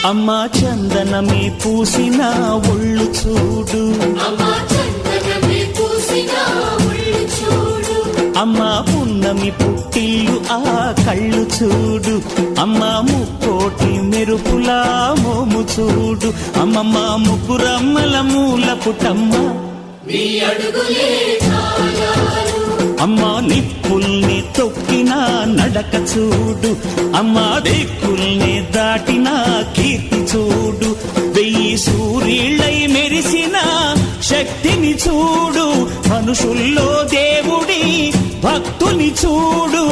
అమ్మా చందనమే పూసిన ఒళ్ళు చూడు, అమ్మా పున్నమి పుట్టిల్లు ఆ కళ్ళు చూడు, అమ్మా ముక్కోటి మెరుపులా మోము చూడు, అమ్మమ్మ ముగ్గురమ్మల మూల పుటమ్మ అమ్మా నిప్పుల్ని తొక్కిన నడక చూడు, అమ్మా దిక్కుల్ని దాటిన కీర్తి చూడు, 1000 సూర్యుళ్ళై మెరిసిన శక్తిని చూడు, మనుషుల్లో దేవుడి భక్తుని చూడు.